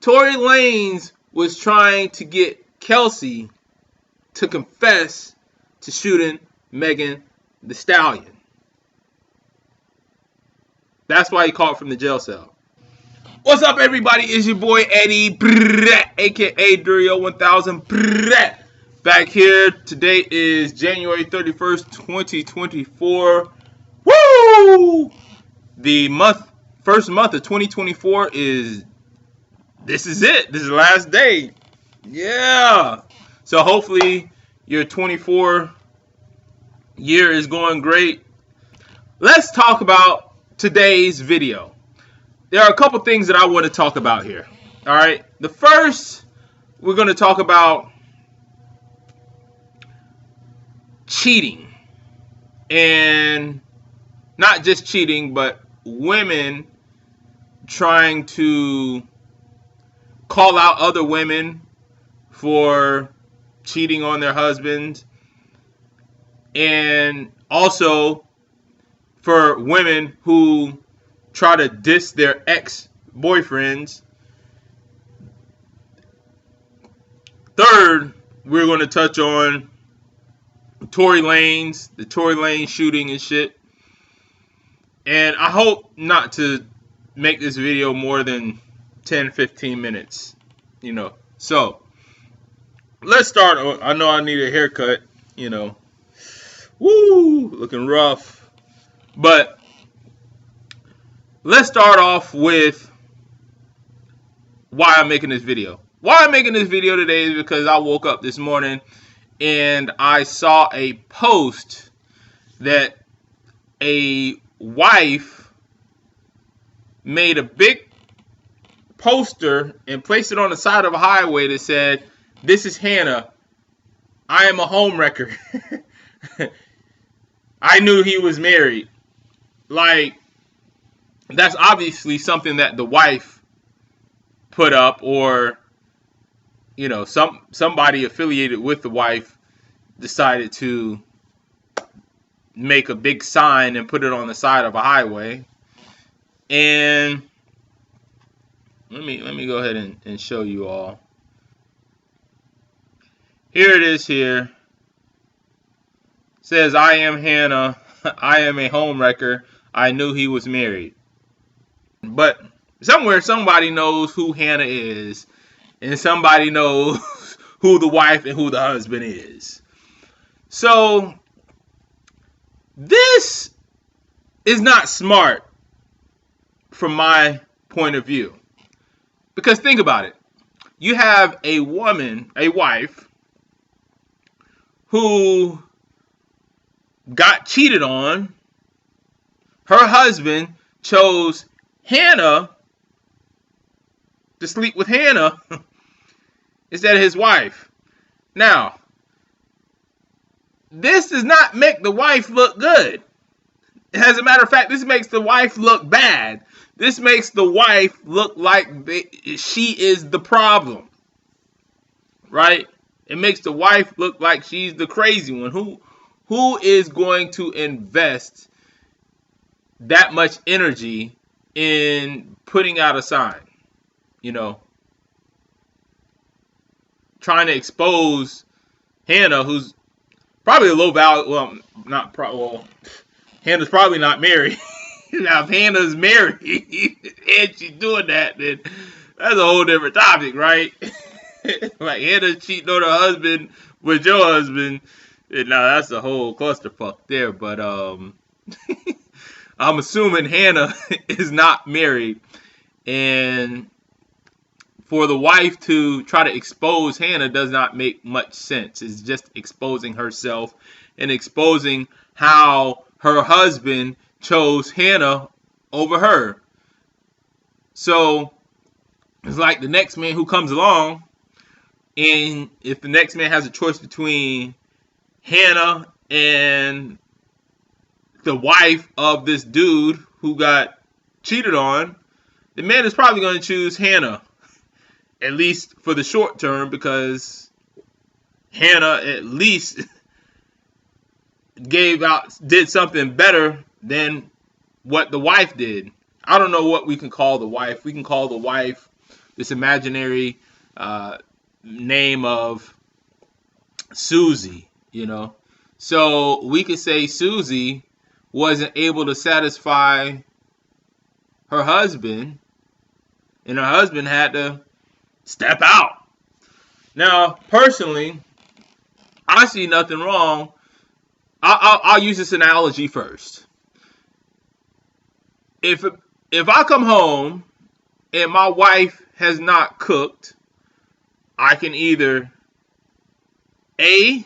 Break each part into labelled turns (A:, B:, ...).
A: Tory Lanez was trying to get Kelsey to confess to shooting Megan Thee Stallion. That's why he called from the jail cell. What's up, everybody? It's your boy Eddie, aka Durio 1000. Back here. Today is January 31st, 2024. Woo! The first month of 2024 is. This is it. This is the last day. Yeah. So hopefully your 24 year is going great. Let's talk about today's video. There are a couple things that I want to talk about here. All right. The first, we're going to talk about cheating. And not just cheating, but women trying to call out other women for cheating on their husbands. And also for women who try to diss their ex-boyfriends. Third, we're going to touch on the Tory Lanez shooting and shit. And I hope not to make this video more than 10-15 minutes, So, let's start. I know I need a haircut, Woo, looking rough. But let's start off with why I'm making this video. Why I'm making this video today is because I woke up this morning and I saw a post that a wife made a big poster and placed it on the side of a highway that said, "This is Hannah. I am a homewrecker." I knew he was married. Like, that's obviously something that the wife put up, or somebody affiliated with the wife decided to make a big sign and put it on the side of a highway. And let me go ahead and show you all. Here it is here. It says, "I am Hannah. I am a homewrecker. I knew he was married." But somewhere somebody knows who Hannah is, and somebody knows who the wife and who the husband is. So this is not smart from my point of view. Because think about it. You have a woman, a wife, who got cheated on. Her husband chose Hannah to sleep with Hannah instead of his wife. Now, this does not make the wife look good. As a matter of fact, this makes the wife look bad. This makes the wife look like she is the problem. Right? It makes the wife look like she's the crazy one. Who is going to invest that much energy in putting out a sign? Trying to expose Hannah, who's probably a low value. Hannah's probably not married. Now, if Hannah's married and she's doing that, then that's a whole different topic, right? Like Hannah cheating on her husband with your husband, and now that's a whole clusterfuck there. But I'm assuming Hannah is not married, and for the wife to try to expose Hannah does not make much sense. It's just exposing herself and exposing how her husband chose Hannah over her. So it's like the next man who comes along, and if the next man has a choice between Hannah and the wife of this dude who got cheated on, the man is probably going to choose Hannah, at least for the short term, because Hannah at least did something better than what the wife did. I don't know what we can call the wife. We can call the wife this imaginary name of Susie, So we could say Susie wasn't able to satisfy her husband, and her husband had to step out. Now, personally, I see nothing wrong. I'll use this analogy first. If I come home and my wife has not cooked, I can either A,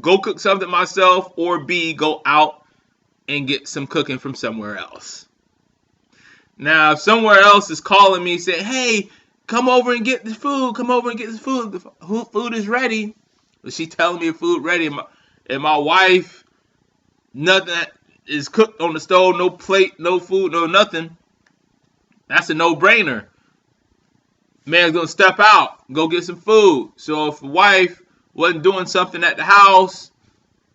A: go cook something myself, or B, go out and get some cooking from somewhere else. Now, if somewhere else is calling me saying, hey, come over and get this food, the food is ready. She telling me the food ready, and my wife, nothing is cooked on the stove, no plate, no food, no nothing. That's a no-brainer. Man's gonna step out, go get some food. So if the wife wasn't doing something at the house,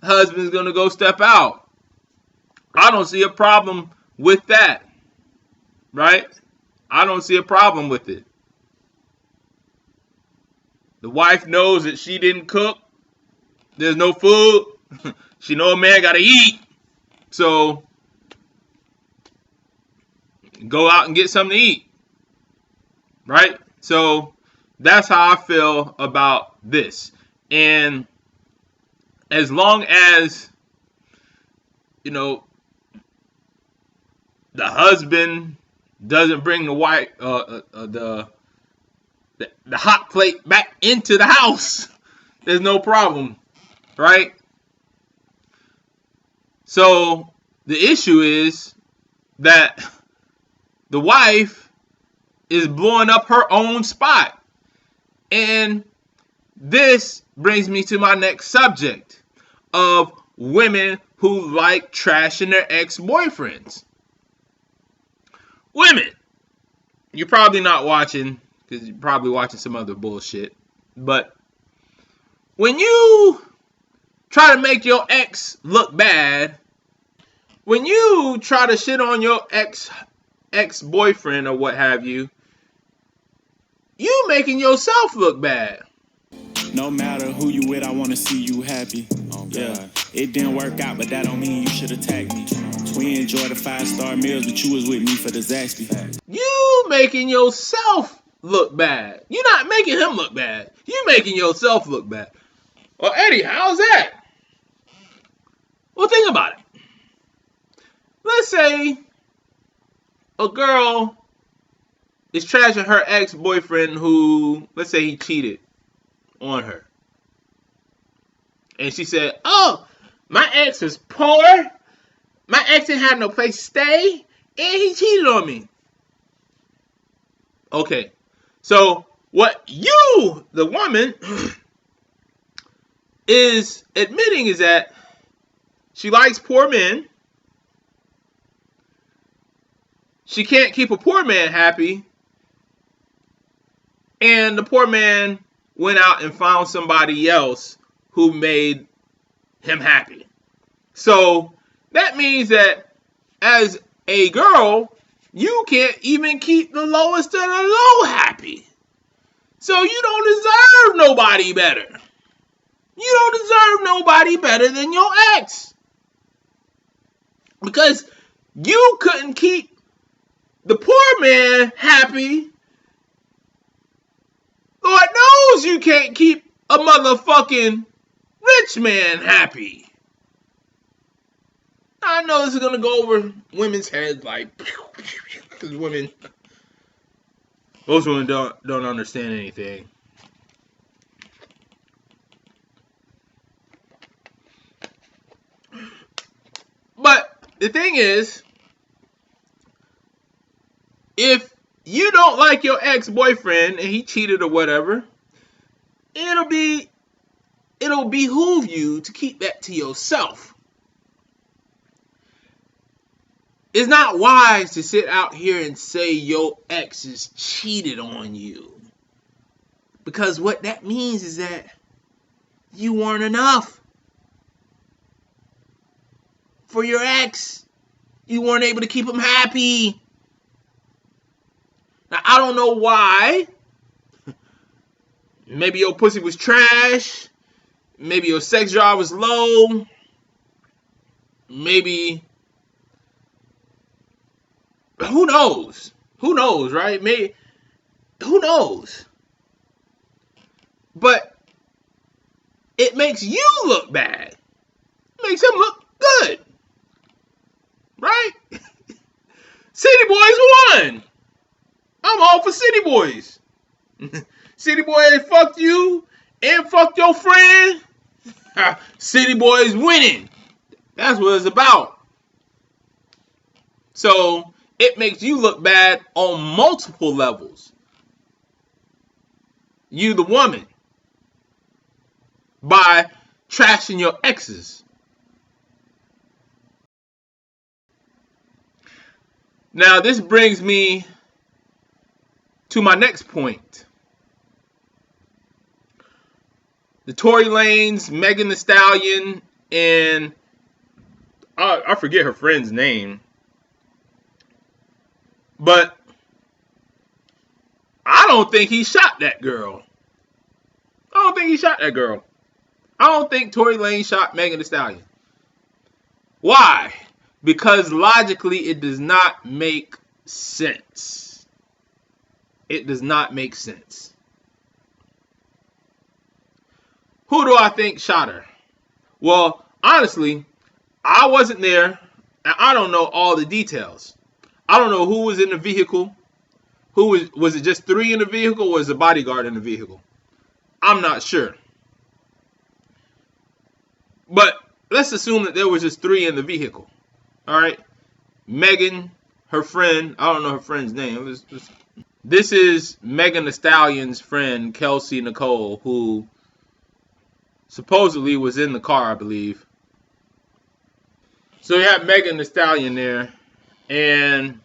A: the husband's gonna go step out. I don't see a problem with that, right? I don't see a problem with it. The wife knows that she didn't cook. There's no food. She know a man gotta eat. So go out and get something to eat, right? So that's how I feel about this. And as long as, the husband doesn't bring the wife, the hot plate back into the house, there's no problem, right? So the issue is that the wife is blowing up her own spot. And this brings me to my next subject of women who like trashing their ex-boyfriends. Women, you're probably not watching because you're probably watching some other bullshit. But when you try to make your ex look bad, when you try to shit on your ex-boyfriend or what have you, you making yourself look bad.
B: No matter who you with, I want to see you happy. Yeah, it didn't work out, but that don't mean you should attack me. We enjoy the 5-star meals, but you was with me for the Zaxby.
A: You making yourself look bad. You're not making him look bad. You making yourself look bad. Well, Eddie, how's that? Well, think about it. Let's say a girl is trashing her ex-boyfriend who, let's say he cheated on her. And she said, oh, my ex was poor. My ex didn't have no place to stay. And he cheated on me. Okay. So what you, the woman, is admitting is that she likes poor men. She can't keep a poor man happy. And the poor man went out and found somebody else who made him happy. So that means that as a girl, you can't even keep the lowest of the low happy. So you don't deserve nobody better. You don't deserve nobody better than your ex. Because you couldn't keep the poor man happy. Lord knows you can't keep a motherfucking rich man happy. I know this is going to go over women's heads like, because most women don't understand anything. But the thing is, if you don't like your ex-boyfriend and he cheated or whatever, it'll behoove you to keep that to yourself. It's not wise to sit out here and say your ex is cheated on you. Because what that means is that you weren't enough for your ex. You weren't able to keep him happy. Now, I don't know why. Maybe your pussy was trash. Maybe your sex drive was low. Maybe, who knows? Who knows, right? Maybe, who knows? But it makes you look bad. It makes him look good. Right? City Boys won. I'm all for City Boys. City Boys fucked you and fucked your friend. City Boys winning. That's what it's about. So it makes you look bad on multiple levels. You, the woman, by trashing your exes. Now, this brings me to my next point. The Tory Lanez, Megan Thee Stallion, and I forget her friend's name. But I don't think he shot that girl. I don't think he shot that girl. I don't think Tory Lanez shot Megan Thee Stallion. Why? Because logically it does not make sense. It does not make sense. Who do I think shot her? Well, honestly, I wasn't there, and I don't know all the details. I don't know who was in the vehicle. Was it just 3 in the vehicle, or was the bodyguard in the vehicle? I'm not sure. But let's assume that there was just 3 in the vehicle. All right? Megan, her friend, I don't know her friend's name. This is Megan Thee Stallion's friend, Kelsey Nicole, who supposedly was in the car, I believe. So you have Megan Thee Stallion there, and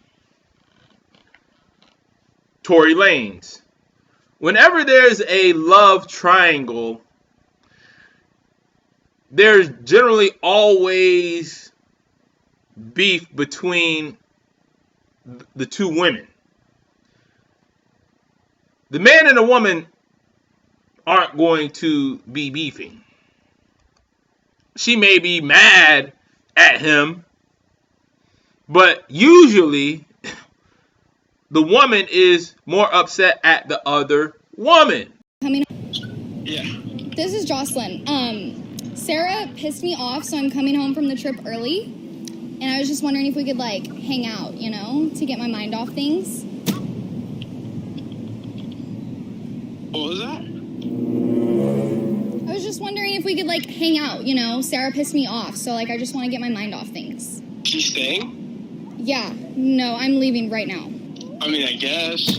A: Tory Lanez. Whenever there's a love triangle, there's generally always beef between the 2 women. The man and the woman aren't going to be beefing. She may be mad at him, but usually the woman is more upset at the other woman.
C: Yeah. This is Jocelyn. Sarah pissed me off, so I'm coming home from the trip early. And I was just wondering if we could, like, hang out, you know, to get my mind off things.
B: What was that?
C: I was just wondering if we could, like, hang out, you know. Sarah pissed me off, so, like, I just want to get my mind off things.
B: She's staying?
C: Yeah. No, I'm leaving right now.
B: I mean, I guess.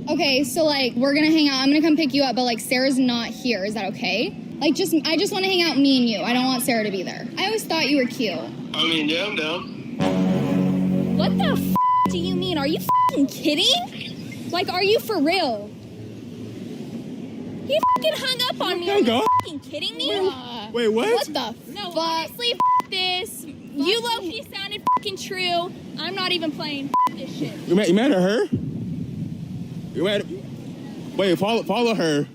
C: Okay, so, like, we're gonna hang out. I'm gonna come pick you up, but, like, Sarah's not here. Is that okay? Like, I just want to hang out, me and you. I don't want Sarah to be there. I always thought you were cute.
B: I mean, yeah, I'm down.
C: What the f*** do you mean? Are you f***ing kidding? Like, are you for real? He f***ing hung up on me. Are you f***ing kidding me?
D: Wait, what?
C: What the
E: No,
C: fuck?
E: honestly, f*** this. You low-key sounded f***ing true. I'm not even playing. F*** this shit.
D: You mad at her? You mad? Wait, follow her.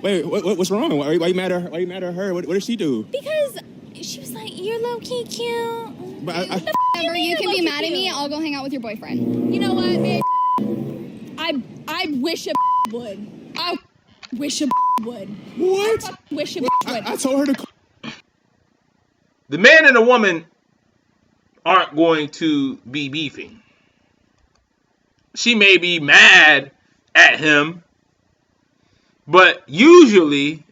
D: Wait, what's wrong? Why you mad at her? Why you mad at her? What did she do?
E: Because she was like, you're low-key cute.
D: But
C: Whatever, you can be mad at me. I'll go hang out with your boyfriend.
E: You know what, bitch? I wish a would. I wish a would.
D: what?
E: I wish a would.
D: I told her to call.
A: The man and the woman aren't going to be beefing. She may be mad at him, but usually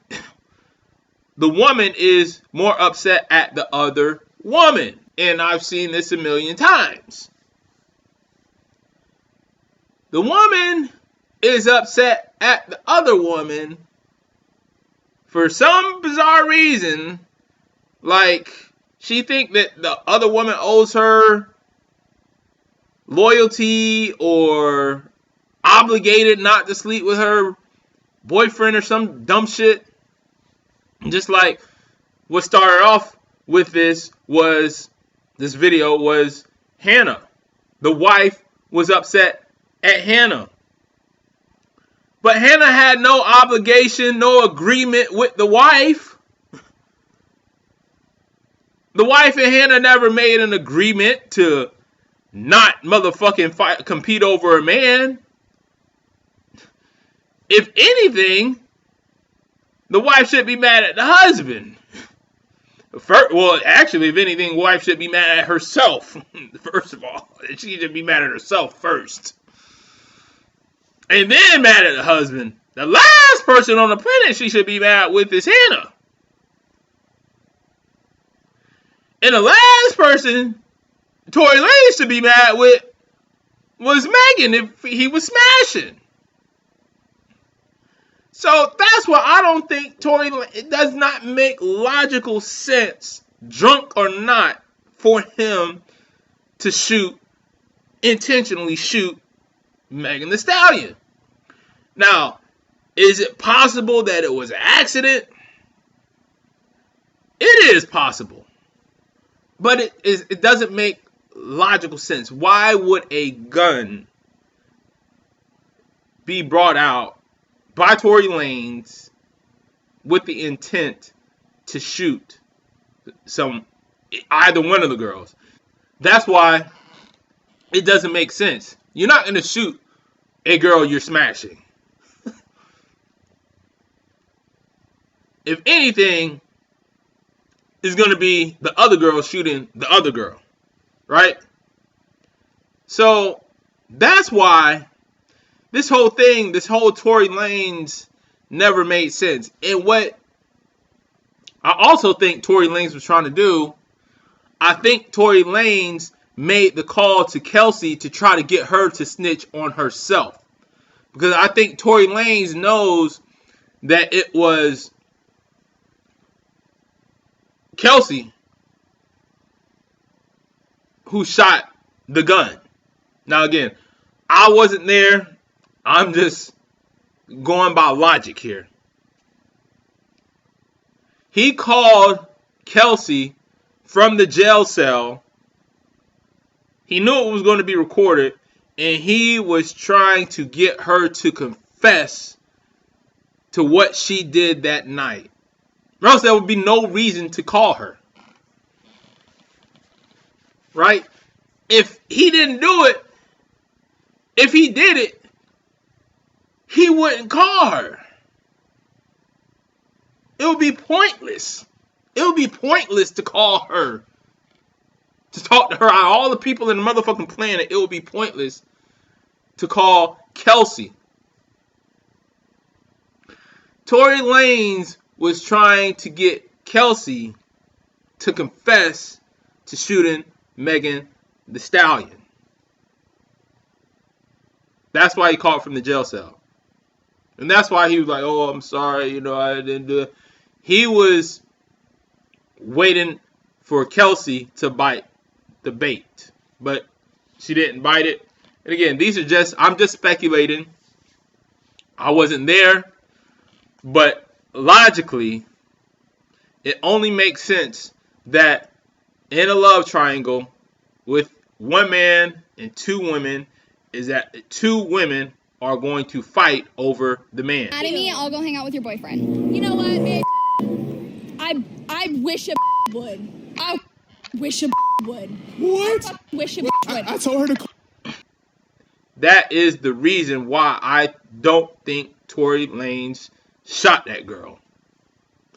A: the woman is more upset at the other woman. And I've seen this a million times. The woman is upset at the other woman for some bizarre reason. Like, she think that the other woman owes her loyalty or obligated not to sleep with her boyfriend or some dumb shit. Just like what started off with this video was Hannah. The wife was upset at Hannah. But Hannah had no obligation, no agreement with the wife. The wife and Hannah never made an agreement to not motherfucking compete over a man. If anything, the wife should be mad at the husband. Well, actually, if anything, the wife should be mad at herself. First of all, she should be mad at herself first. And then mad at the husband. The last person on the planet she should be mad with is Hannah. And the last person Tory Lanez should be mad with was Megan if he was smashing. So that's why I don't think Tory Lanez, it does not make logical sense, drunk or not, for him to intentionally shoot Megan Thee Stallion. Now, is it possible that it was an accident? It is possible. But it doesn't make logical sense. Why would a gun be brought out by Tory Lanez with the intent to shoot either one of the girls? That's why it doesn't make sense. You're not going to shoot a girl you're smashing. If anything, it's going to be the other girl shooting the other girl, right? So that's why this whole Tory Lanez never made sense. And what I also think Tory Lanez was trying to do, I think Tory Lanez made the call to Kelsey to try to get her to snitch on herself. Because I think Tory Lanez knows that it was Kelsey who shot the gun. Now again, I wasn't there. I'm just going by logic here. He called Kelsey from the jail cell. He knew it was going to be recorded, and he was trying to get her to confess to what she did that night. Or else there would be no reason to call her. Right? If he didn't do it, if he did it, he wouldn't call her. It would be pointless. It would be pointless to call her. To talk to her out of all the people in the motherfucking planet, it would be pointless to call Kelsey. Tory Lanez was trying to get Kelsey to confess to shooting Megan Thee Stallion. That's why he called from the jail cell. And that's why he was like, oh, I'm sorry, I didn't do it. He was waiting for Kelsey to bite the bait. But she didn't bite it. And again, I'm just speculating. I wasn't there. But logically, it only makes sense that in a love triangle with one man and two women is that two women are going to fight over the man.
C: Mad at me, I'll go hang out with your boyfriend.
E: You know what, bitch? I wish a would. I wish a would.
D: What?
E: I wish a would.
D: I told her to call.
A: That is the reason why I don't think Tory Lanez shot that girl.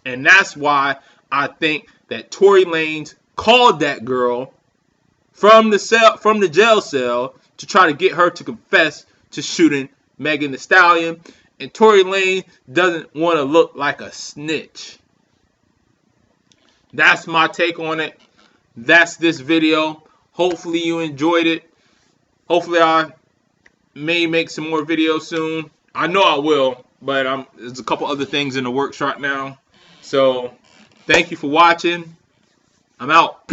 A: And that's why I think that Tory Lanez called that girl from the jail cell to try to get her to confess to shooting Megan Thee Stallion. And Tory Lanez doesn't want to look like a snitch. That's my take on it. That's this video. Hopefully you enjoyed it. Hopefully I may make some more videos soon. I know I will, but there's a couple other things in the works right now. So thank you for watching. I'm out.